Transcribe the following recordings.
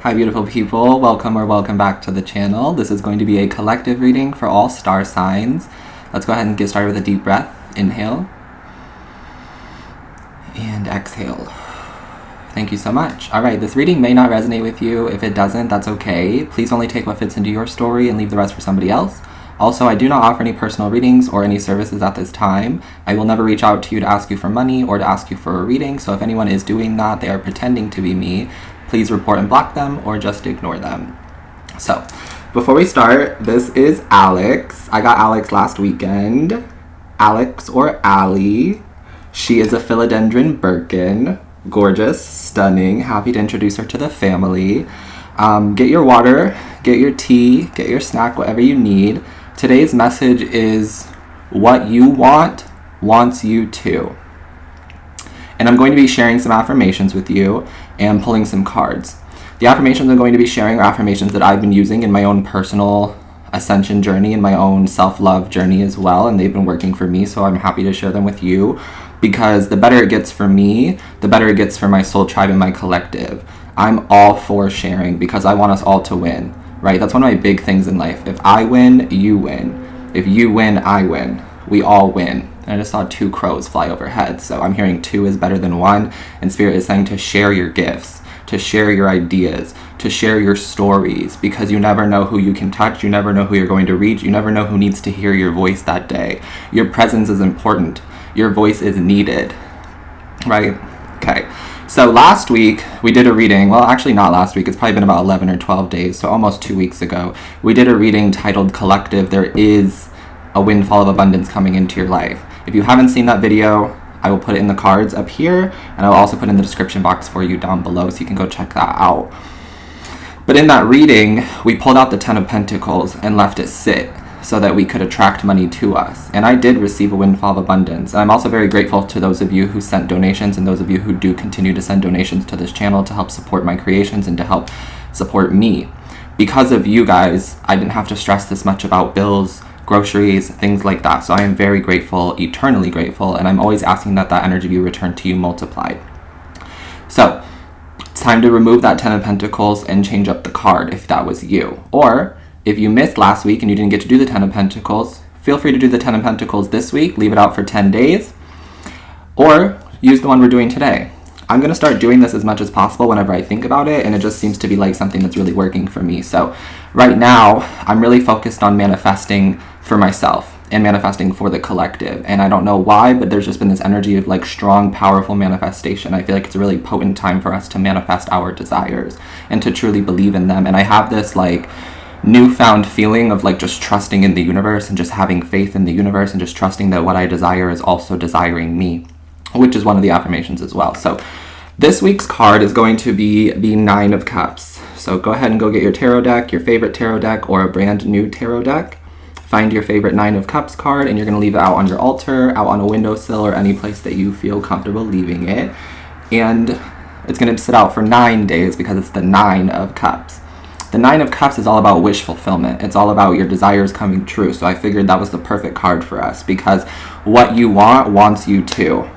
Hi beautiful people, welcome or welcome back to the channel. This is going to be a collective reading for all star signs. Let's go ahead and get started with a deep breath. Inhale and exhale. Thank you so much. Alright, this reading may not resonate with you. If it doesn't, that's okay. Please only take what fits into your story and leave the rest for somebody else. Also, I do not offer any personal readings or any services at this time. I will never reach out to you to ask you for money or to ask you for a reading, so if anyone is doing that, they are pretending to be me. Please report and block them or just ignore them. So, before we start, this is Alex. I got Alex last weekend. Alex or Allie. She is a philodendron Birkin. Gorgeous, stunning. Happy to introduce her to the family. Get your water, get your tea, get your snack, whatever you need. Today's message is what you want wants you to. And I'm going to be sharing some affirmations with you and pulling some cards. The affirmations I'm going to be sharing are affirmations that I've been using in my own personal ascension journey and my own self-love journey as well, and they've been working for me, so I'm happy to share them with you because the better it gets for me, the better it gets for my soul tribe and my collective. I'm all for sharing because I want us all to win, right? That's one of my big things in life. If I win, you win. If you win, I win. We all win. And I just saw 2 crows fly overhead, so I'm hearing 2 is better than 1, and Spirit is saying to share your gifts, to share your ideas, to share your stories, because you never know who you can touch, you never know who you're going to reach, you never know who needs to hear your voice that day. Your presence is important. Your voice is needed, right? Okay, so last week we did a reading, well actually not last week, it's probably been about 11 or 12 days, so almost 2 weeks ago. We did a reading titled Collective, There Is a Windfall of Abundance Coming into Your Life. If you haven't seen that video, I will put it in the cards up here, and I will also put it in the description box for you down below, so you can go check that out. But in that reading, we pulled out the 10 of Pentacles and left it sit so that we could attract money to us. And I did receive a windfall of abundance. And I'm also very grateful to those of you who sent donations and those of you who do continue to send donations to this channel to help support my creations and to help support me. Because of you guys, I didn't have to stress this much about bills, groceries, things like that. So I am very grateful, eternally grateful, and I'm always asking that that energy be returned to you multiplied. So it's time to remove that 10 of Pentacles and change up the card if that was you. Or if you missed last week and you didn't get to do the 10 of Pentacles, feel free to do the 10 of Pentacles this week, leave it out for 10 days, or use the one we're doing today. I'm going to start doing this as much as possible whenever I think about it, and it just seems to be like something that's really working for me. So right now, I'm really focused on manifesting for myself and manifesting for the collective. And I don't know why, but there's just been this energy of like strong, powerful manifestation. I feel like it's a really potent time for us to manifest our desires and to truly believe in them. And I have this like newfound feeling of like just trusting in the universe and just having faith in the universe and just trusting that what I desire is also desiring me, which is one of the affirmations as well. So this week's card is going to be the 9 of Cups. So go ahead and go get your tarot deck, your favorite tarot deck, or a brand new tarot deck. Find your favorite 9 of Cups card, and you're going to leave it out on your altar, out on a windowsill, or any place that you feel comfortable leaving it. And it's going to sit out for 9 days because it's the 9 of Cups. The 9 of Cups is all about wish fulfillment. It's all about your desires coming true. So I figured that was the perfect card for us because what you want wants you to.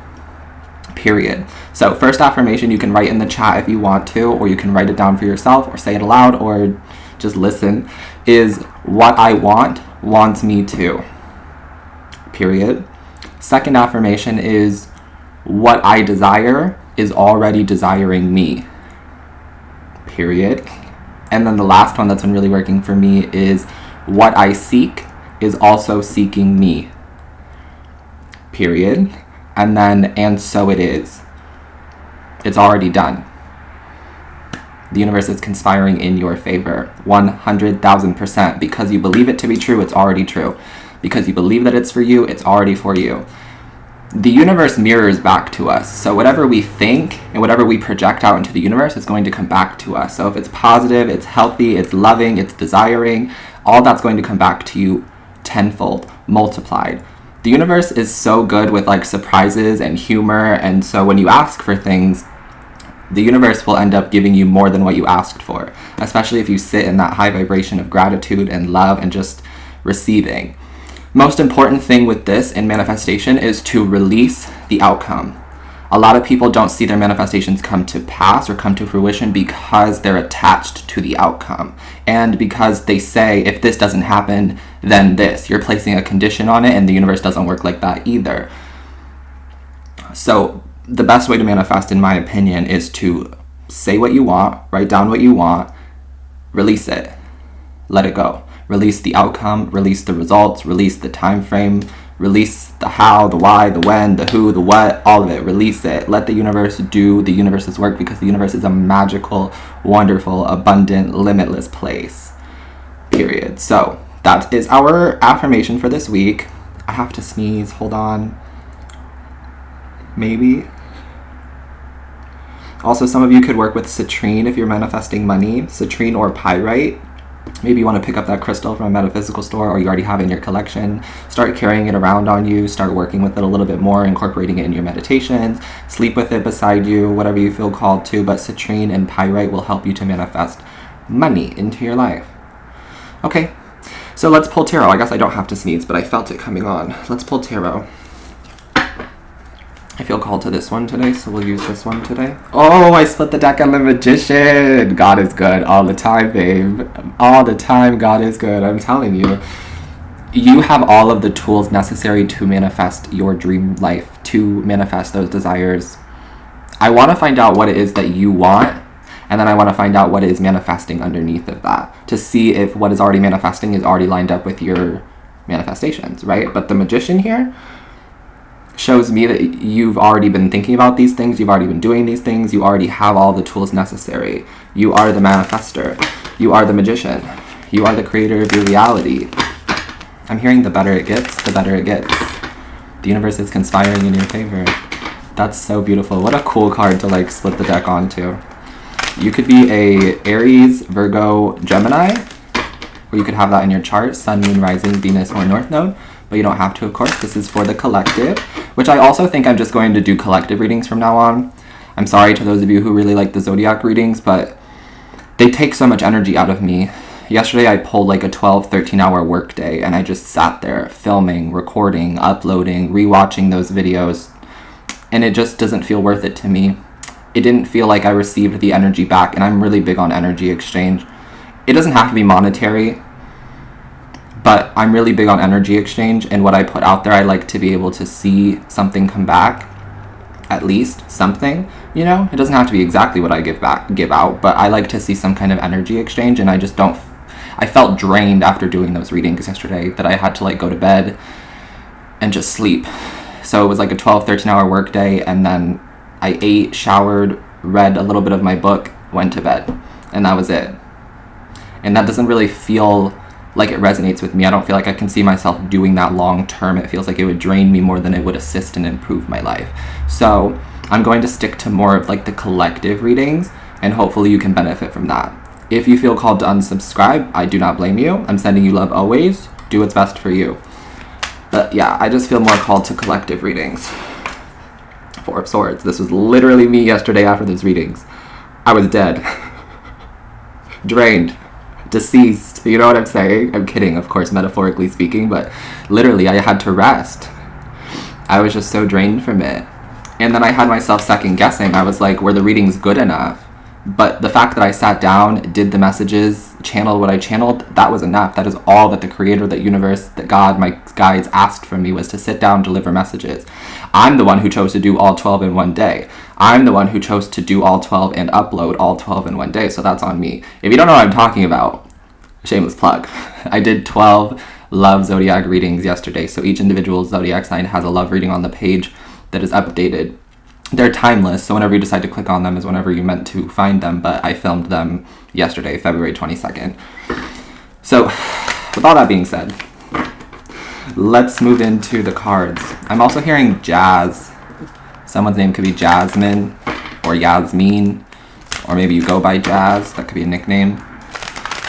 Period. So first affirmation you can write in the chat if you want to, or you can write it down for yourself or say it aloud or just listen, is what I want wants me to. Period. Second affirmation is what I desire is already desiring me. Period. And then the last one that's been really working for me is what I seek is also seeking me. Period. And then, and so it is. It's already done. The universe is conspiring in your favor, 100,000%. Because you believe it to be true, it's already true. Because you believe that it's for you, it's already for you. The universe mirrors back to us. So whatever we think and whatever we project out into the universe is going to come back to us. So if it's positive, it's healthy, it's loving, it's desiring, all that's going to come back to you tenfold, multiplied. The universe is so good with like surprises and humor, and so when you ask for things, the universe will end up giving you more than what you asked for, especially if you sit in that high vibration of gratitude and love and just receiving. Most important thing with this in manifestation is to release the outcome. A lot of people don't see their manifestations come to pass or come to fruition because they're attached to the outcome. And because they say, if this doesn't happen, then this. You're placing a condition on it, and the universe doesn't work like that either. So the best way to manifest, in my opinion, is to say what you want, write down what you want, release it, let it go. Release the outcome, release the results, release the time frame, release the how, the why, the when, the who, the what, all of it. Release it. Let the universe do the universe's work, because the universe is a magical, wonderful, abundant, limitless place. Period. So that is our affirmation for this week. I have to sneeze. Hold on. Maybe. Also, some of you could work with citrine if you're manifesting money. Citrine or pyrite. Maybe you want to pick up that crystal from a metaphysical store, or you already have it in your collection. Start carrying it around on you. Start working with it a little bit more, incorporating it in your meditations. Sleep with it beside you, whatever you feel called to. But citrine and pyrite will help you to manifest money into your life. Okay, so let's pull tarot. I guess I don't have to sneeze, but I felt it coming on. Let's pull tarot. I feel called to this one today, so we'll use this one today. Oh, I split the deck on the Magician. God is good all the time, babe. All the time, God is good. I'm telling you. You have all of the tools necessary to manifest your dream life, to manifest those desires. I want to find out what it is that you want, and then I want to find out what is manifesting underneath of that, to see if what is already manifesting is already lined up with your manifestations, right? But the Magician here shows me that you've already been thinking about these things, you've already been doing these things, you already have all the tools necessary. You are the manifester. You are the magician. You are the creator of your reality. I'm hearing the better it gets, the better it gets. The universe is conspiring in your favor. That's so beautiful. What a cool card to like split the deck onto. You could be a Aries, Virgo, Gemini, or you could have that in your chart, Sun, Moon, Rising, Venus, or North Node. But you don't have to, of course. This is for the collective, which I also think I'm just going to do collective readings from now on. I'm sorry to those of you who really like the zodiac readings, but they take so much energy out of me. Yesterday I pulled like a 12, 13-hour work day, and I just sat there filming, recording, uploading, rewatching those videos, and it just doesn't feel worth it to me. It didn't feel like I received the energy back, and I'm really big on energy exchange. It doesn't have to be monetary, but I'm really big on energy exchange, and what I put out there, I like to be able to see something come back, at least something, you know? It doesn't have to be exactly what I give out, but I like to see some kind of energy exchange, and I felt drained after doing those readings yesterday, that I had to like go to bed and just sleep. So it was like a 12, 13-hour work day, and then I ate, showered, read a little bit of my book, went to bed, and that was it. And that doesn't really feel like it resonates with me. I don't feel like I can see myself doing that long term. It feels like it would drain me more than it would assist and improve my life. So I'm going to stick to more of like the collective readings, and hopefully you can benefit from that. If you feel called to unsubscribe, I do not blame you. I'm sending you love always. Do what's best for you. But yeah, I just feel more called to collective readings. Four of Swords. This was literally me yesterday after those readings. I was dead. Drained. Deceased. You know what I'm saying? I'm kidding, of course, metaphorically speaking, but literally I had to rest. I was just so drained from it. And then I had myself second guessing. I was like, were the readings good enough? But the fact that I sat down, did the messages, channeled what I channeled, that was enough. That is all that the creator, the universe, that God, my guides asked from me, was to sit down, deliver messages. I'm the one who chose to do all 12 in one day. I'm the one who chose to do all 12 and upload all 12 in one day, so that's on me. If you don't know what I'm talking about, shameless plug. I did 12 love zodiac readings yesterday, so each individual zodiac sign has a love reading on the page that is updated. They're timeless, so whenever you decide to click on them is whenever you meant to find them, but I filmed them yesterday, February 22nd. So, with all that being said, let's move into the cards. I'm also hearing Jazz. Someone's name could be Jasmine or Yasmin, or maybe you go by Jazz. That could be a nickname.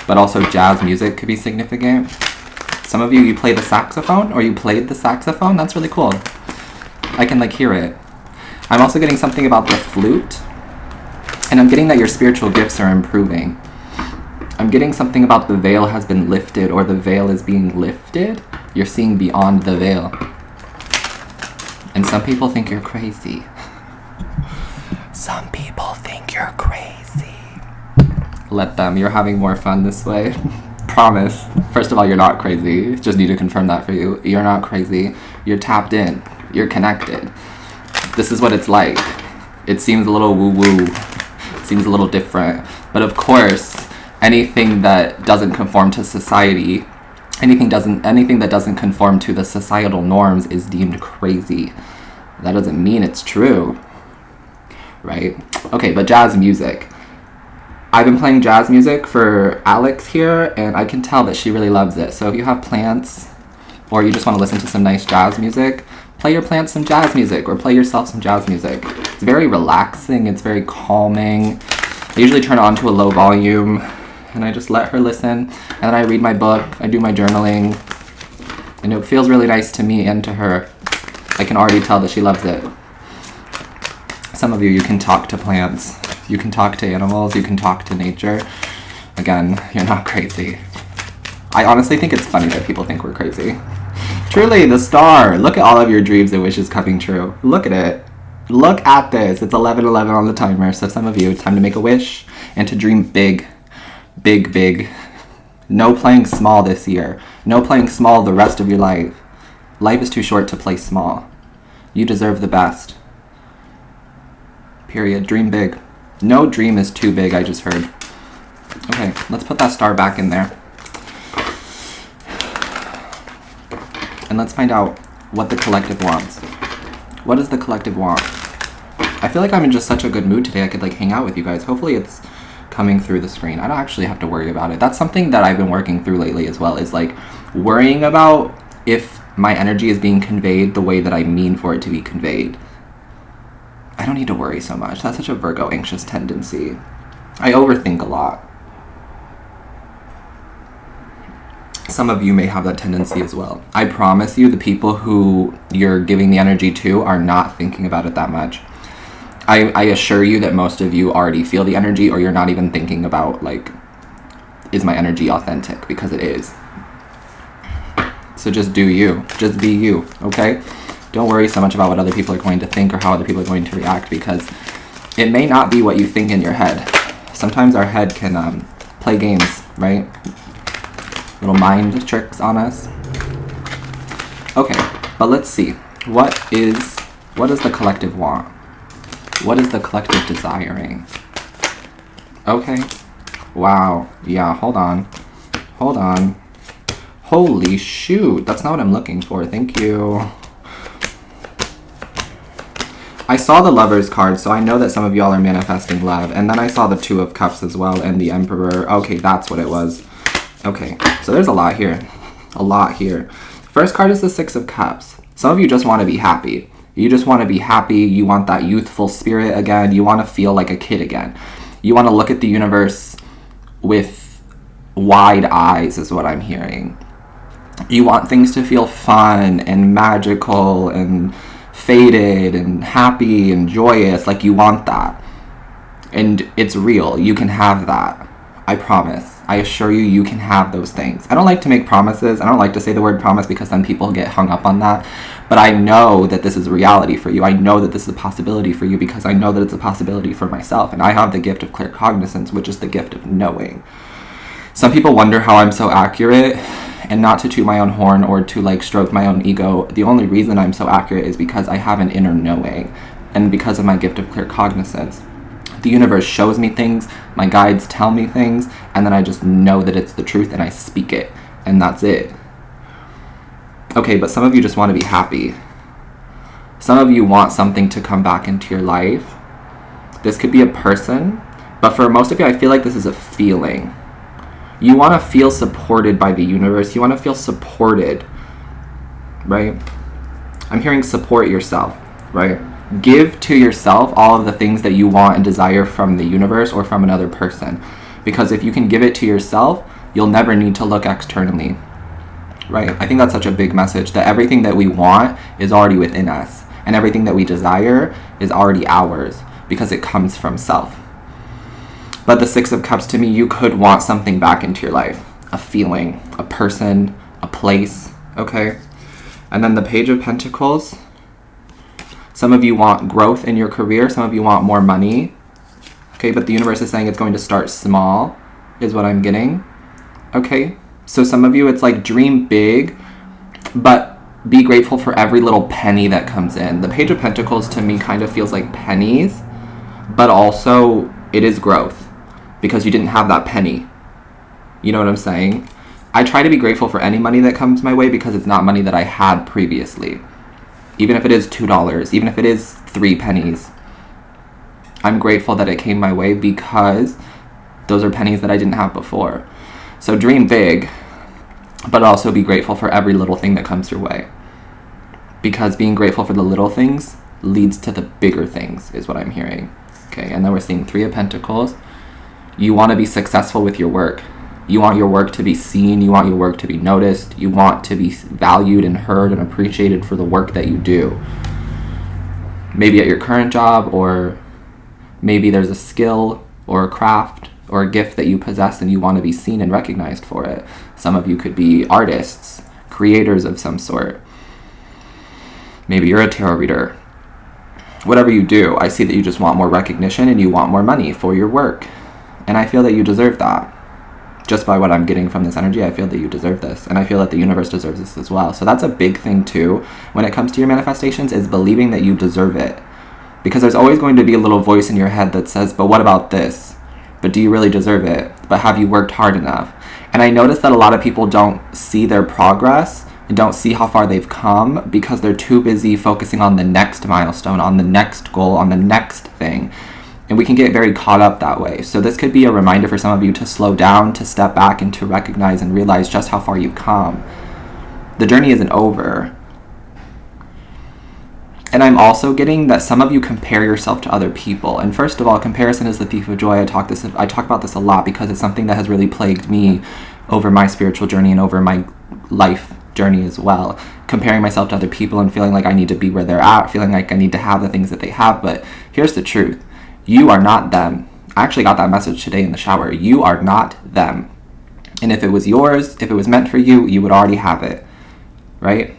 But also jazz music could be significant. Some of you play the saxophone, or you played the saxophone. That's really cool. I can like hear it. I'm also getting something about the flute, and I'm getting that your spiritual gifts are improving. I'm getting something about the veil has been lifted, or the veil is being lifted. You're seeing beyond the veil. And some people think you're crazy. Some people think you're crazy. Let them. You're having more fun this way. Promise. First of all, you're not crazy. Just need to confirm that for you. You're not crazy. You're tapped in. You're connected. This is what it's like. It seems a little woo-woo. It seems a little different. But of course, anything that doesn't conform to society, anything that doesn't conform to the societal norms is deemed crazy. That doesn't mean it's true. Right? Okay, but jazz music. I've been playing jazz music for Alex here, and I can tell that she really loves it. So if you have plants, or you just want to listen to some nice jazz music, play your plants some jazz music, or play yourself some jazz music. It's very relaxing, it's very calming. I usually turn it on to a low volume, and I just let her listen, and then I read my book, I do my journaling, and it feels really nice to me and to her. I can already tell that she loves it. Some of you can talk to plants. You can talk to animals, you can talk to nature. Again, you're not crazy. I honestly think it's funny that people think we're crazy. Truly, the star. Look at all of your dreams and wishes coming true. Look at it. Look at this. It's 11:11 on the timer. So some of you, it's time to make a wish and to dream big. Big, big. No playing small this year. No playing small the rest of your life. Life is too short to play small. You deserve the best. Period. Dream big. No dream is too big, I just heard. Okay, let's put that star back in there. And let's find out what the collective wants. What does the collective want? I feel like I'm in just such a good mood today. I could hang out with you guys. Hopefully it's coming through the screen. I don't actually have to worry about it. That's something that I've been working through lately as well, is worrying about if my energy is being conveyed the way that I mean for it to be conveyed. I don't need to worry so much. That's such a Virgo anxious tendency. I overthink a lot. Some of you may have that tendency as well. I promise you, the people who you're giving the energy to are not thinking about it that much. I assure you that most of you already feel the energy, or you're not even thinking about, is my energy authentic? Because it is. So just do you. Just be you, okay? Don't worry so much about what other people are going to think or how other people are going to react, because it may not be what you think in your head. Sometimes our head can play games, right? Little mind tricks on us. Okay, but let's see. What does the collective want? What is the collective desiring? Okay. Wow. Yeah, hold on. Holy shoot. That's not what I'm looking for. Thank you. I saw the Lovers card, so I know that some of y'all are manifesting love. And then I saw the Two of Cups as well and the Emperor. Okay, that's what it was. Okay, so there's a lot here. A lot here. First card is the Six of Cups. Some of you just want to be happy. You just want to be happy. You want that youthful spirit again. You want to feel like a kid again. You want to look at the universe with wide eyes, is what I'm hearing. You want things to feel fun and magical and faded and happy and joyous. You want that. And it's real. You can have that. I promise. I assure you, you can have those things. I don't like to make promises. I don't like to say the word promise because then people get hung up on that. But I know that this is a reality for you. I know that this is a possibility for you because I know that it's a possibility for myself. And I have the gift of clear cognizance, which is the gift of knowing. Some people wonder how I'm so accurate, and not to toot my own horn or to stroke my own ego. The only reason I'm so accurate is because I have an inner knowing, and because of my gift of clear cognizance. The universe shows me things, my guides tell me things, and then I just know that it's the truth and I speak it, and that's it. Okay, but some of you just want to be happy. Some of you want something to come back into your life. This could be a person, but for most of you, I feel like this is a feeling. You want to feel supported by the universe. You want to feel supported, right? I'm hearing support yourself, right? Give to yourself all of the things that you want and desire from the universe or from another person. Because if you can give it to yourself, you'll never need to look externally, right? I think that's such a big message, that everything that we want is already within us. And everything that we desire is already ours because it comes from self. But the Six of Cups, to me, you could want something back into your life. A feeling, a person, a place, okay? And then the Page of Pentacles. Some of you want growth in your career. Some of you want more money. Okay, but the universe is saying it's going to start small, is what I'm getting. Okay, so some of you, it's like dream big, but be grateful for every little penny that comes in. The Page of Pentacles to me kind of feels like pennies, but also it is growth because you didn't have that penny. You know what I'm saying? I try to be grateful for any money that comes my way because it's not money that I had previously. Even if it is $2, even if it is 3 pennies, I'm grateful that it came my way because those are pennies that I didn't have before. So dream big, but also be grateful for every little thing that comes your way. Because being grateful for the little things leads to the bigger things, is what I'm hearing. Okay, and then we're seeing 3 of Pentacles. You want to be successful with your work. You want your work to be seen. You want your work to be noticed. You want to be valued and heard and appreciated for the work that you do. Maybe at your current job, or maybe there's a skill or a craft or a gift that you possess and you want to be seen and recognized for it. Some of you could be artists, creators of some sort. Maybe you're a tarot reader. Whatever you do, I see that you just want more recognition and you want more money for your work. And I feel that you deserve that. Just by what I'm getting from this energy, I feel that you deserve this. And I feel that the universe deserves this as well. So that's a big thing too, when it comes to your manifestations, is believing that you deserve it. Because there's always going to be a little voice in your head that says, but what about this? But do you really deserve it? But have you worked hard enough? And I notice that a lot of people don't see their progress and don't see how far they've come because they're too busy focusing on the next milestone, on the next goal, on the next thing. And we can get very caught up that way. So this could be a reminder for some of you to slow down, to step back, and to recognize and realize just how far you've come. The journey isn't over. And I'm also getting that some of you compare yourself to other people. And first of all, comparison is the thief of joy. I talk about this a lot because it's something that has really plagued me over my spiritual journey and over my life journey as well. Comparing myself to other people and feeling like I need to be where they're at, feeling like I need to have the things that they have. But here's the truth. You are not them. I actually got that message today in the shower. You are not them. And if it was yours, if it was meant for you, you would already have it, right?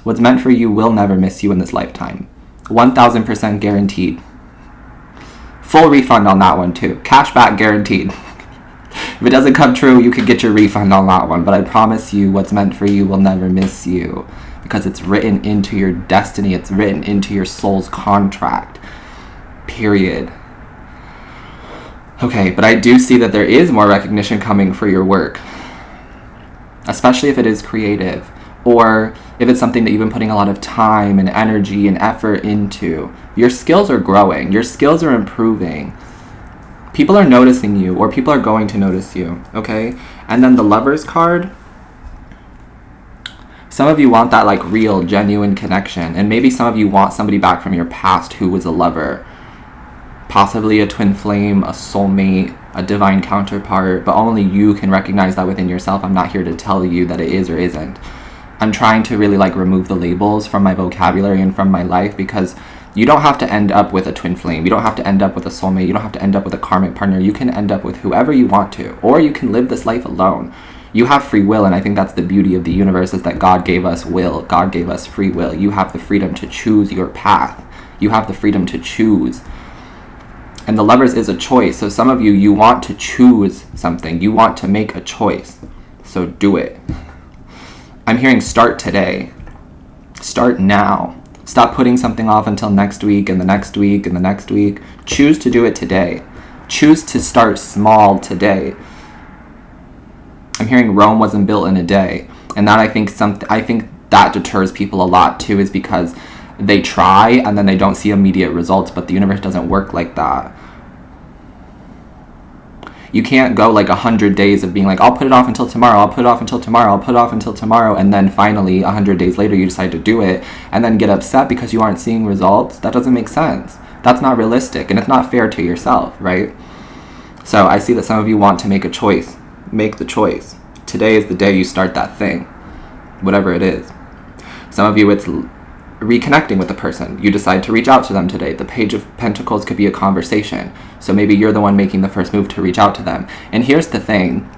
What's meant for you will never miss you in this lifetime. 1,000% guaranteed. Full refund on that one too. Cash back guaranteed. If it doesn't come true, you can get your refund on that one. But I promise you, what's meant for you will never miss you. Because it's written into your destiny. It's written into your soul's contract. Period. Okay, but I do see that there is more recognition coming for your work. Especially if it is creative. Or if it's something that you've been putting a lot of time and energy and effort into. Your skills are growing. Your skills are improving. People are noticing you, or people are going to notice you, okay? And then the Lovers card. Some of you want that like real, genuine connection. And maybe some of you want somebody back from your past who was a lover. Possibly a twin flame, a soulmate, a divine counterpart. But only you can recognize that within yourself. I'm not here to tell you that it is or isn't. I'm trying to really like remove the labels from my vocabulary and from my life, because you don't have to end up with a twin flame. You don't have to end up with a soulmate. You don't have to end up with a karmic partner. You can end up with whoever you want to, or you can live this life alone. You have free will, and I think that's the beauty of the universe, is that God gave us will. God gave us free will. You have the freedom to choose your path. You have the freedom to choose. And the Lovers is a choice. So some of you, you want to choose something. You want to make a choice. So do it. I'm hearing start today. Start now. Stop putting something off until next week and the next week and the next week. Choose to do it today. Choose to start small today. I'm hearing Rome wasn't built in a day. And that I think that deters people a lot too, is because they try and then they don't see immediate results, but the universe doesn't work like that. You can't go like 100 days of being like, I'll put it off until tomorrow, I'll put it off until tomorrow, I'll put it off until tomorrow, and then finally 100 days later you decide to do it and then get upset because you aren't seeing results. That doesn't make sense. That's not realistic, and it's not fair to yourself, right? So I see that some of you want to make a choice. Make the choice. Today is the day you start that thing, whatever it is. Some of you, it's reconnecting with the person. You decide to reach out to them today. The Page of Pentacles could be a conversation. So maybe you're the one making the first move to reach out to them. And here's the thing.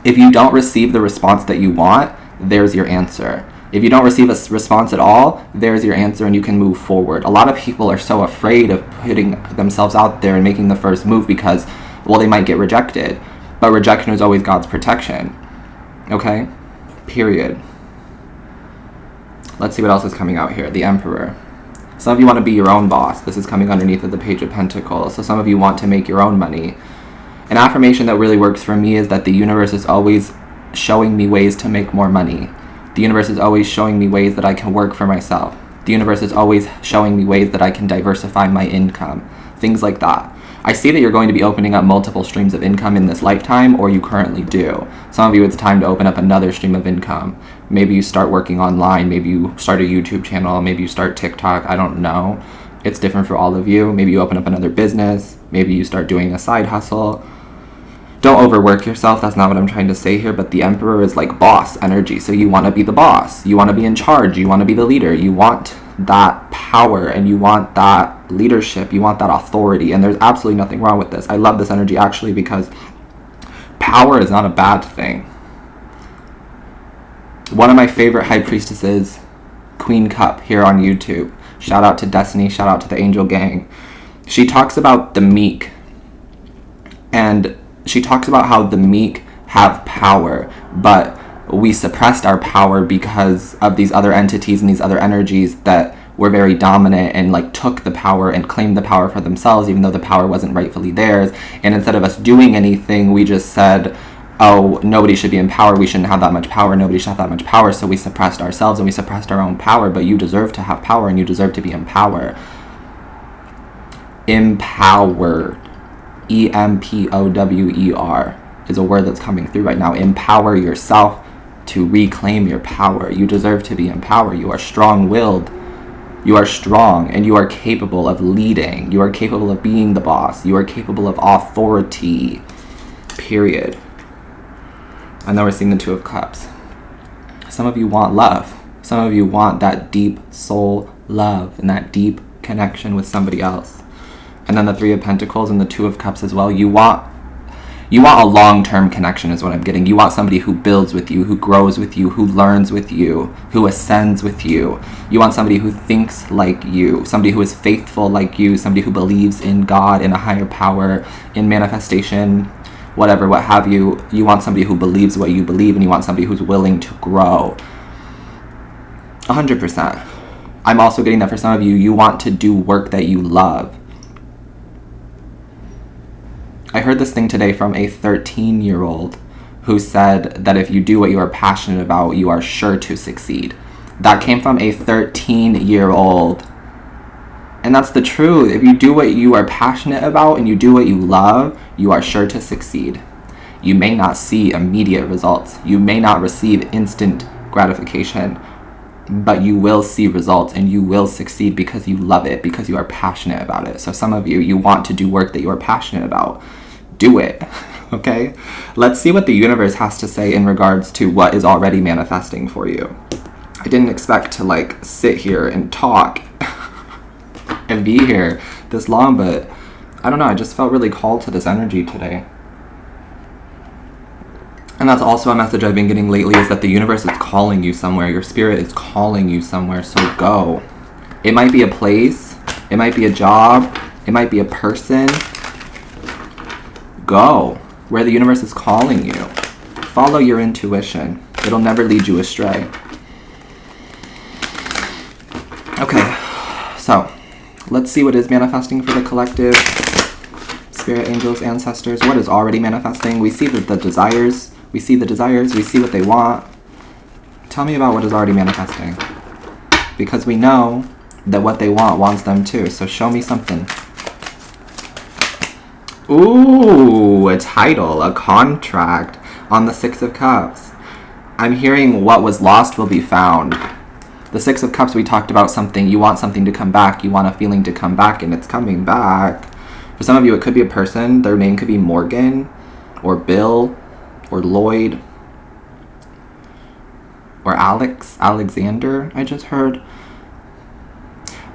If you don't receive the response that you want, there's your answer. If you don't receive a response at all, there's your answer and you can move forward. A lot of people are so afraid of putting themselves out there and making the first move because, well, they might get rejected. But rejection is always God's protection. Okay? Period. Let's see what else is coming out here. The Emperor. Some of you want to be your own boss. This is coming underneath of the Page of Pentacles. So some of you want to make your own money. An affirmation that really works for me is that the universe is always showing me ways to make more money. The universe is always showing me ways that I can work for myself. The universe is always showing me ways that I can diversify my income. Things like that. I see that you're going to be opening up multiple streams of income in this lifetime, or you currently do. Some of you, it's time to open up another stream of income. Maybe you start working online. Maybe you start a YouTube channel. Maybe you start TikTok. I don't know. It's different for all of you. Maybe you open up another business. Maybe you start doing a side hustle. Don't overwork yourself. That's not what I'm trying to say here, but the Emperor is like boss energy. So you want to be the boss. You want to be in charge. You want to be the leader. You want that power and you want that leadership. You want that authority. And there's absolutely nothing wrong with this. I love this energy actually because power is not a bad thing. One of my favorite high priestesses, Queen Cup, here on YouTube. Shout out to Destiny. Shout out to the Angel Gang. She talks about the meek. And she talks about how the meek have power, but we suppressed our power because of these other entities and these other energies that were very dominant and like took the power and claimed the power for themselves, even though the power wasn't rightfully theirs. And instead of us doing anything, we just said, oh, nobody should be in power. We shouldn't have that much power. Nobody should have that much power. So we suppressed ourselves and we suppressed our own power, but you deserve to have power and you deserve to be in power. Empowered. EMPOWER is a word that's coming through right now. Empower yourself to reclaim your power. You deserve to be in power. You are strong-willed. You are strong and you are capable of leading. You are capable of being the boss. You are capable of authority. Period. And then we're seeing the Two of Cups. Some of you want love. Some of you want that deep soul love and that deep connection with somebody else. And then the Three of Pentacles and the Two of Cups as well. You want a long-term connection is what I'm getting. You want somebody who builds with you, who grows with you, who learns with you, who ascends with you. You want somebody who thinks like you, somebody who is faithful like you, somebody who believes in God, in a higher power, in manifestation, whatever, what have you. You want somebody who believes what you believe, and you want somebody who's willing to grow. 100%. I'm also getting that for some of you, you want to do work that you love. I heard this thing today from a 13-year-old who said that if you do what you are passionate about, you are sure to succeed. That came from a 13-year-old. And that's the truth. If you do what you are passionate about and you do what you love, you are sure to succeed. You may not see immediate results. You may not receive instant gratification, but you will see results and you will succeed because you love it, because you are passionate about it. So some of you, you want to do work that you are passionate about. Do it, okay? Let's see what the universe has to say in regards to what is already manifesting for you. I didn't expect to like sit here and talk and be here this long, but I don't know, I just felt really called to this energy today. And that's also a message I've been getting lately, is that the universe is calling you somewhere. Your spirit is calling you somewhere, so go. It might be a place, it might be a job, it might be a person. Go where the universe is calling you. Follow your intuition. It'll never lead you astray. Okay, so let's see what is manifesting for the collective. Spirit, angels, ancestors. What is already manifesting? We see the desires. We see the desires. We see what they want. Tell me about what is already manifesting. Because we know that what they want wants them too. So show me something. Ooh, a title, a contract on the Six of Cups. I'm hearing what was lost will be found. The Six of Cups, we talked about something. You want something to come back. You want a feeling to come back, and it's coming back. For some of you, it could be a person. Their name could be Morgan or Bill or Lloyd or Alexander, I just heard.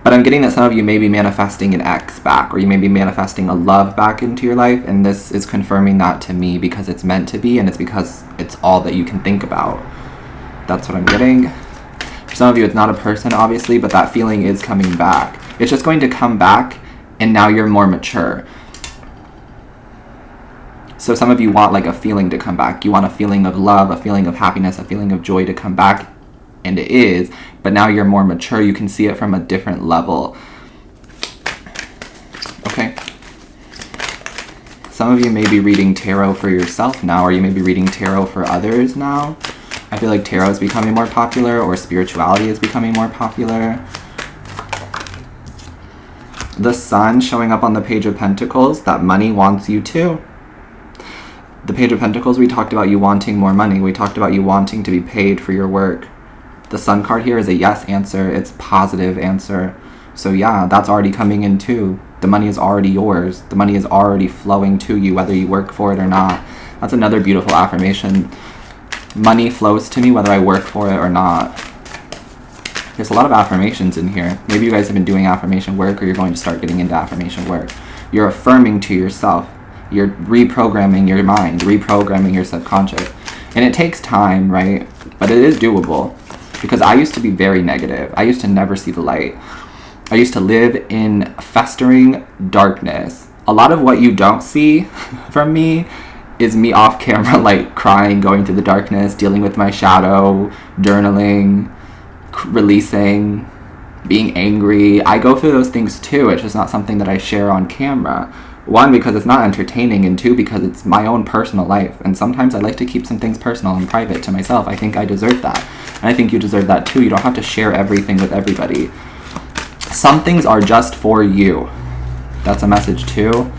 But I'm getting that some of you may be manifesting an ex back, or you may be manifesting a love back into your life, and this is confirming that to me because it's meant to be, and it's because it's all that you can think about. That's what I'm getting. For some of you, it's not a person, obviously, but that feeling is coming back. It's just going to come back, and now you're more mature. So some of you want like a feeling to come back. You want a feeling of love, a feeling of happiness, a feeling of joy to come back, and it is, but now you're more mature. You can see it from a different level. Okay. Some of you may be reading tarot for yourself now, or you may be reading tarot for others now. I feel like tarot is becoming more popular, or spirituality is becoming more popular. The Sun showing up on the Page of Pentacles, that money wants you too. The Page of Pentacles, we talked about you wanting more money. We talked about you wanting to be paid for your work. The Sun card here is a yes answer. It's a positive answer. So yeah, that's already coming in too. The money is already yours. The money is already flowing to you, whether you work for it or not. That's another beautiful affirmation. Money flows to me whether I work for it or not. There's a lot of affirmations in here. Maybe you guys have been doing affirmation work, or you're going to start getting into affirmation work. You're affirming to yourself. You're reprogramming your mind, reprogramming your subconscious. And it takes time, right? But it is doable. Because I used to be very negative. I used to never see the light. I used to live in festering darkness. A lot of what you don't see from me is me off camera, like crying, going through the darkness, dealing with my shadow, journaling, releasing, being angry. I go through those things too. It's just not something that I share on camera. One, because it's not entertaining, and two, because it's my own personal life. And sometimes I like to keep some things personal and private to myself. I think I deserve that. And I think you deserve that too. You don't have to share everything with everybody. Some things are just for you. That's a message too.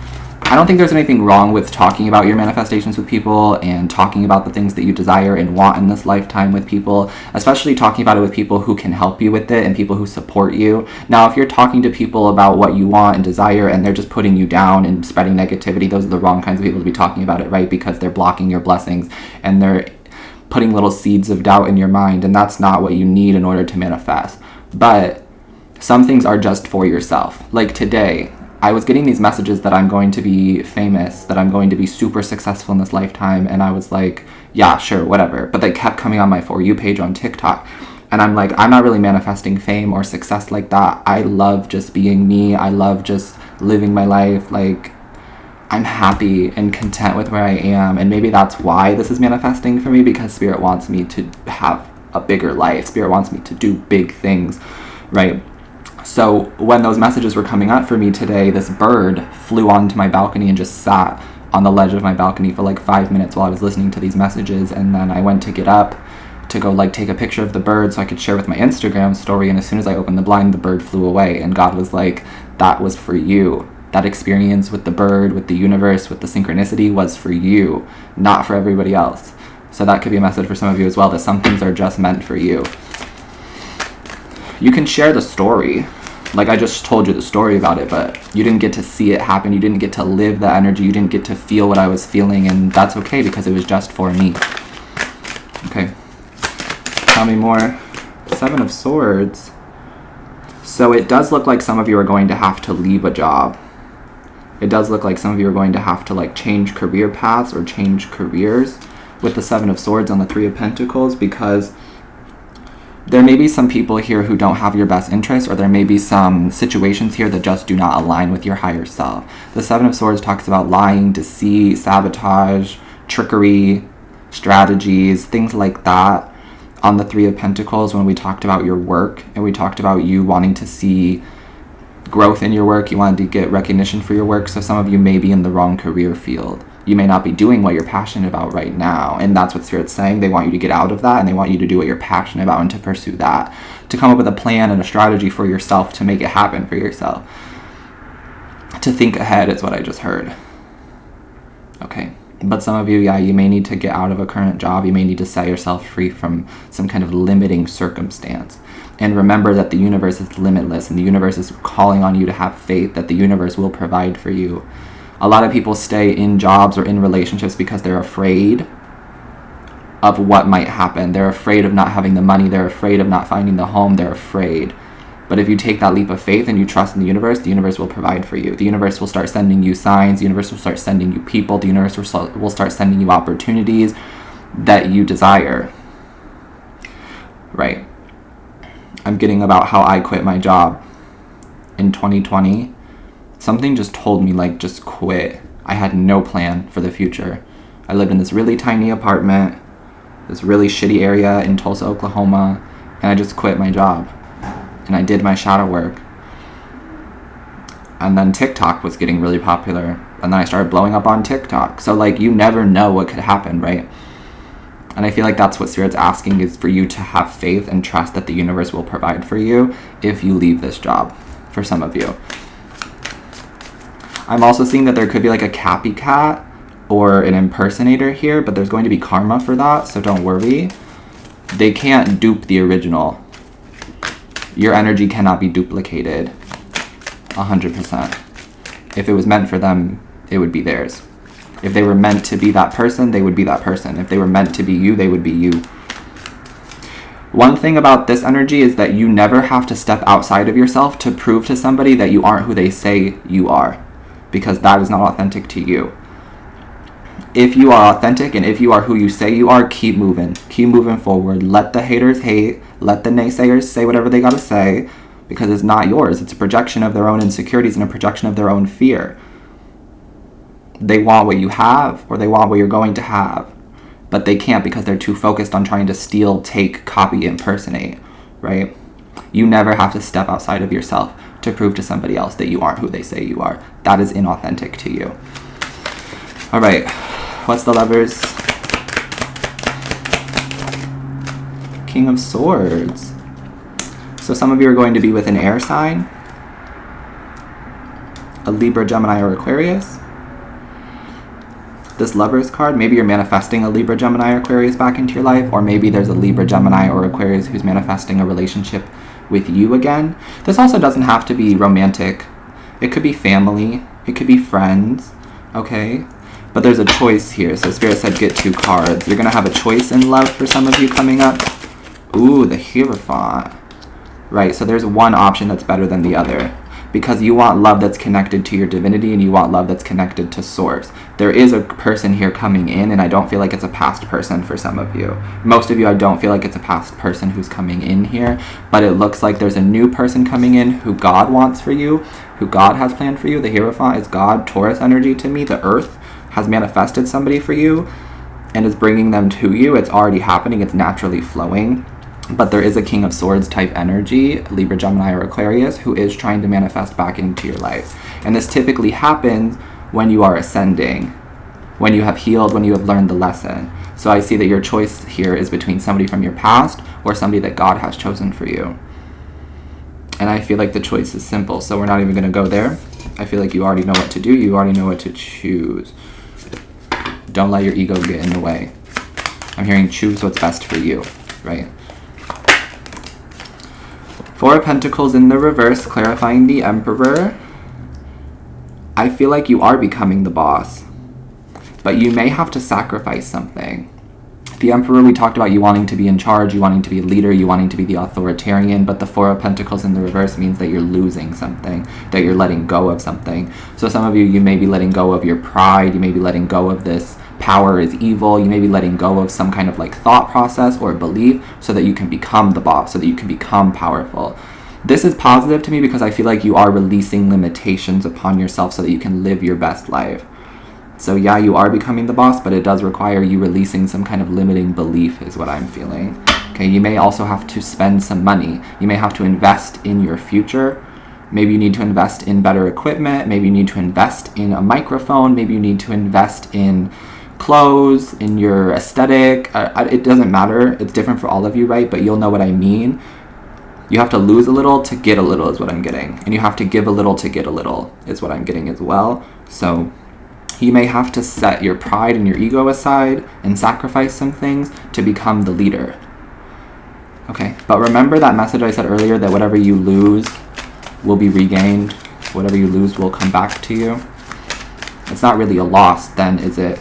I don't think there's anything wrong with talking about your manifestations with people and talking about the things that you desire and want in this lifetime with people, especially talking about it with people who can help you with it and people who support you. Now, if you're talking to people about what you want and desire and they're just putting you down and spreading negativity, those are the wrong kinds of people to be talking about it, right? Because they're blocking your blessings and they're putting little seeds of doubt in your mind, and that's not what you need in order to manifest. But some things are just for yourself. Like today, I was getting these messages that I'm going to be famous, that I'm going to be super successful in this lifetime, and I was like, yeah, sure, whatever. But they kept coming on my For You page on TikTok, and I'm like, I'm not really manifesting fame or success like that. I love just being me. I love just living my life. Like, I'm happy and content with where I am, and maybe that's why this is manifesting for me, because Spirit wants me to have a bigger life. Spirit wants me to do big things, right? So when those messages were coming up for me today, this bird flew onto my balcony and just sat on the ledge of my balcony for like 5 minutes while I was listening to these messages. And then I went to get up to go like take a picture of the bird so I could share with my Instagram story. And as soon as I opened the blind, the bird flew away. And God was like, that was for you. That experience with the bird, with the universe, with the synchronicity was for you, not for everybody else. So that could be a message for some of you as well, that some things are just meant for you. You can share the story. Like I just told you the story about it, but you didn't get to see it happen. You didn't get to live the energy. You didn't get to feel what I was feeling, and that's okay because it was just for me. Okay. Tell me more. 7 of Swords. So it does look like some of you are going to have to leave a job. It does look like some of you are going to have to like change career paths or change careers with the 7 of Swords on the 3 of Pentacles, because there may be some people here who don't have your best interests, or there may be some situations here that just do not align with your higher self. The 7 of Swords talks about lying, deceit, sabotage, trickery, strategies, things like that. On the 3 of Pentacles, when we talked about your work and we talked about you wanting to see growth in your work, you wanted to get recognition for your work, so some of you may be in the wrong career field. You may not be doing what you're passionate about right now, and that's what Spirit's saying. They want you to get out of that, and they want you to do what you're passionate about and to pursue that, to come up with a plan and a strategy for yourself to make it happen for yourself. To think ahead is what I just heard. Okay. But some of you, yeah, you may need to get out of a current job. You may need to set yourself free from some kind of limiting circumstance. And remember that the universe is limitless, and the universe is calling on you to have faith that the universe will provide for you. A lot of people stay in jobs or in relationships because they're afraid of what might happen. They're afraid of not having the money. They're afraid of not finding the home. They're afraid. But if you take that leap of faith and you trust in the universe will provide for you. The universe will start sending you signs. The universe will start sending you people. The universe will start sending you opportunities that you desire. Right. I'm getting about how I quit my job in 2020. Something just told me, like, just quit. I had no plan for the future. I lived in this really tiny apartment, this really shitty area in Tulsa, Oklahoma, and I just quit my job. And I did my shadow work. And then TikTok was getting really popular. And then I started blowing up on TikTok. So, like, you never know what could happen, right? And I feel like that's what Spirit's asking, is for you to have faith and trust that the universe will provide for you if you leave this job, for some of you. I'm also seeing that there could be like a copycat or an impersonator here, but there's going to be karma for that, so don't worry. They can't dupe the original. Your energy cannot be duplicated 100%. If it was meant for them, it would be theirs. If they were meant to be that person, they would be that person. If they were meant to be you, they would be you. One thing about this energy is that you never have to step outside of yourself to prove to somebody that you aren't who they say you are, because that is not authentic to you. If you are authentic and if you are who you say you are, keep moving. Keep moving forward. Let the haters hate. Let the naysayers say whatever they gotta say, because it's not yours. It's a projection of their own insecurities and a projection of their own fear. They want what you have, or they want what you're going to have, but they can't because they're too focused on trying to steal, take, copy, impersonate, right? You never have to step outside of yourself to prove to somebody else that you aren't who they say you are. That is inauthentic to you. All right, what's the Lovers? King of Swords. So some of you are going to be with an air sign, a Libra, Gemini, or Aquarius. This Lovers card, maybe you're manifesting a Libra, Gemini, or Aquarius back into your life, or maybe there's a Libra, Gemini, or Aquarius who's manifesting a relationship with you again. This also doesn't have to be romantic. It could be family. It could be friends, okay? But there's a choice here. So Spirit said get 2 cards. You're going to have a choice in love for some of you coming up. Ooh, the Hierophant. Right, so there's one option that's better than the other, because you want love that's connected to your divinity and you want love that's connected to source. There is a person here coming in, and I don't feel like it's a past person for some of you. Most of you, I don't feel like it's a past person who's coming in here, but it looks like there's a new person coming in who God wants for you, who God has planned for you. The Hierophant is God, Taurus energy to me. The earth has manifested somebody for you and is bringing them to you. It's already happening. It's naturally flowing. But there is a King of Swords type energy, Libra, Gemini, or Aquarius, who is trying to manifest back into your life. And this typically happens when you are ascending, when you have healed, when you have learned the lesson. So I see that your choice here is between somebody from your past or somebody that God has chosen for you. And I feel like the choice is simple, so we're not even going to go there. I feel like you already know what to do. You already know what to choose. Don't let your ego get in the way. I'm hearing choose what's best for you, right? 4 of Pentacles in the reverse, clarifying the Emperor. I feel like you are becoming the boss, but you may have to sacrifice something. The Emperor, we talked about you wanting to be in charge, you wanting to be a leader, you wanting to be the authoritarian, but the 4 of Pentacles in the reverse means that you're losing something, that you're letting go of something. So some of you, you may be letting go of your pride, you may be letting go of this power is evil, you may be letting go of some kind of like thought process or belief so that you can become the boss, so that you can become powerful. This is positive to me because I feel like you are releasing limitations upon yourself so that you can live your best life. So yeah, you are becoming the boss, but it does require you releasing some kind of limiting belief is what I'm feeling. Okay, you may also have to spend some money. You may have to invest in your future. Maybe you need to invest in better equipment. Maybe you need to invest in a microphone. Maybe you need to invest in clothes, in your aesthetic. It doesn't matter. It's different for all of you, right? But you'll know what I mean. You have to lose a little to get a little is what I'm getting. And you have to give a little to get a little is what I'm getting as well. So you may have to set your pride and your ego aside and sacrifice some things to become the leader. Okay, but remember that message I said earlier that whatever you lose will be regained. Whatever you lose will come back to you. It's not really a loss then, is it?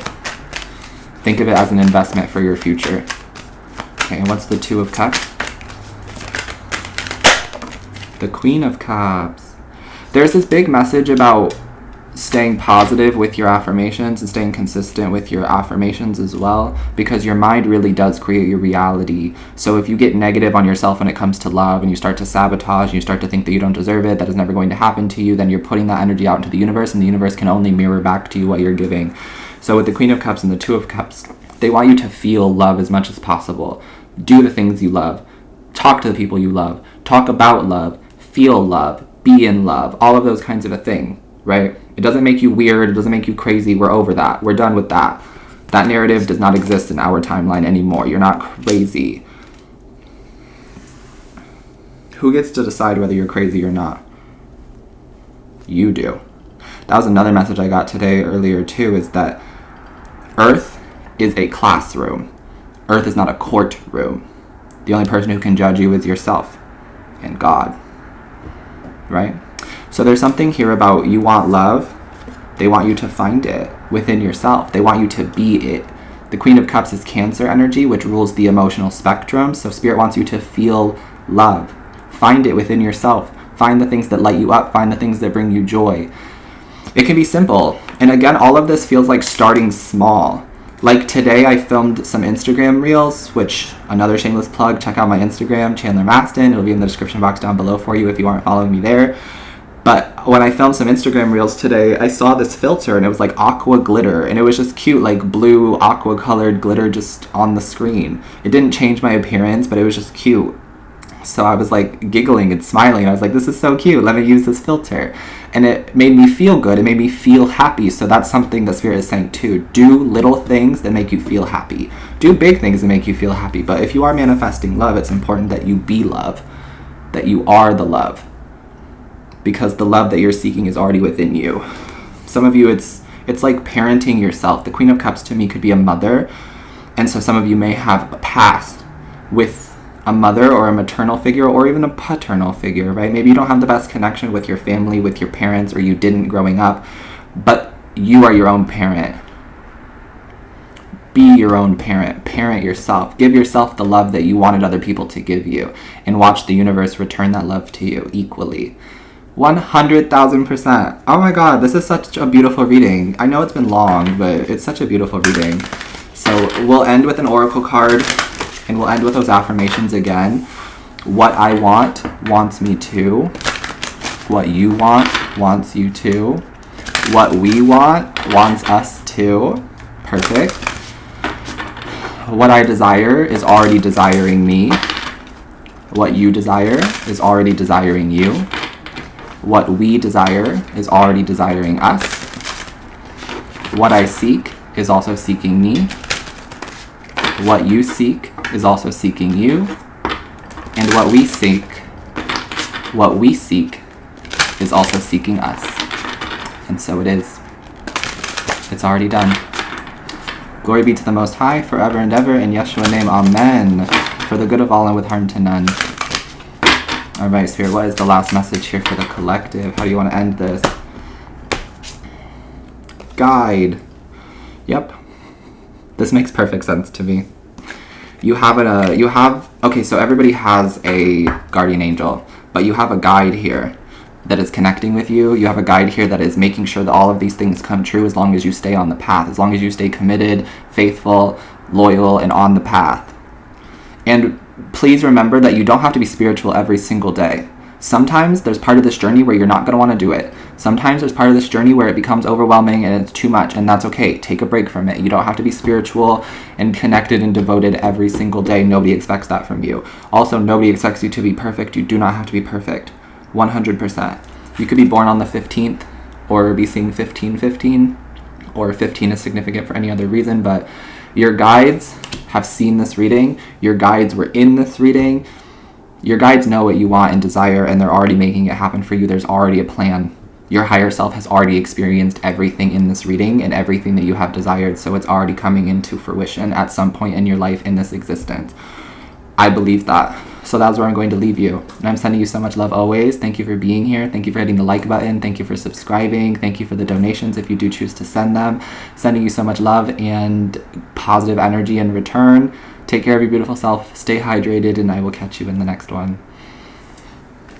Think of it as an investment for your future. Okay, and what's the 2 of Cups? The Queen of Cups. There's this big message about staying positive with your affirmations and staying consistent with your affirmations as well, because your mind really does create your reality. So if you get negative on yourself when it comes to love, and you start to sabotage, and you start to think that you don't deserve it, that is never going to happen to you, then you're putting that energy out into the universe, and the universe can only mirror back to you what you're giving. So with the Queen of Cups and the Two of Cups, they want you to feel love as much as possible. Do the things you love. Talk to the people you love. Talk about love. Feel love. Be in love. All of those kinds of a thing, right? It doesn't make you weird. It doesn't make you crazy. We're over that. We're done with that. That narrative does not exist in our timeline anymore. You're not crazy. Who gets to decide whether you're crazy or not? You do. That was another message I got today earlier too, is that Earth is a classroom. Earth is not a courtroom. The only person who can judge you is yourself and God, right? So there's something here about you want love. They want you to find it within yourself. They want you to be it. The Queen of Cups is Cancer energy, which rules the emotional spectrum. So Spirit wants you to feel love. Find it within yourself. Find the things that light you up. Find the things that bring you joy. It can be simple. And again, all of this feels like starting small. Like today, I filmed some Instagram reels, which, another shameless plug, check out my Instagram, Chandler Mastin. It'll be in the description box down below for you if you aren't following me there. But when I filmed some Instagram reels today, I saw this filter and it was like aqua glitter, and it was just cute, like blue aqua colored glitter just on the screen. It didn't change my appearance, but it was just cute. So I was like giggling and smiling. I was like, this is so cute. Let me use this filter. And it made me feel good. It made me feel happy. So that's something that Spirit is saying too. Do little things that make you feel happy. Do big things that make you feel happy. But if you are manifesting love, it's important that you be love. That you are the love. Because the love that you're seeking is already within you. Some of you, it's like parenting yourself. The Queen of Cups to me could be a mother. And so some of you may have a past with a mother or a maternal figure or even a paternal figure, right? Maybe you don't have the best connection with your family, with your parents, or you didn't growing up, but you are your own parent. Be your own parent. Parent yourself. Give yourself the love that you wanted other people to give you, and watch the universe return that love to you equally. 100,000%. Oh my God, this is such a beautiful reading. I know it's been long, but it's such a beautiful reading. So we'll end with an oracle card. And we'll end with those affirmations again. What I want wants me to. What you want wants you to. What we want wants us to. Perfect. What I desire is already desiring me. What you desire is already desiring you. What we desire is already desiring us. What I seek is also seeking me. What you seek is also seeking you, and what we seek is also seeking us. And so it is. It's already done. Glory be to the Most High, forever and ever, in Yeshua's name, amen. For the good of all and with harm to none. Alright, Spirit, what is the last message here for the collective? How do you want to end this? Guide. Yep. This makes perfect sense to me. Okay, so everybody has a guardian angel, but you have a guide here that is connecting with you. You have a guide here that is making sure that all of these things come true as long as you stay on the path, as long as you stay committed, faithful, loyal, and on the path. And please remember that you don't have to be spiritual every single day. Sometimes there's part of this journey where you're not going to want to do it. Sometimes there's part of this journey where it becomes overwhelming and it's too much, and that's okay. Take a break from it. You don't have to be spiritual and connected and devoted every single day. Nobody expects that from you. Also, nobody expects you to be perfect. You do not have to be perfect. 100%. You could be born on the 15th or be seeing 1515, or 15 is significant for any other reason, but your guides have seen this reading. Your guides were in this reading. Your guides know what you want and desire, and they're already making it happen for you. There's already a plan. Your higher self has already experienced everything in this reading and everything that you have desired, so it's already coming into fruition at some point in your life in this existence. I believe that. So that's where I'm going to leave you. And I'm sending you so much love always. Thank you for being here. Thank you for hitting the like button. Thank you for subscribing. Thank you for the donations if you do choose to send them. Sending you so much love and positive energy in return. Take care of your beautiful self. Stay hydrated, and I will catch you in the next one.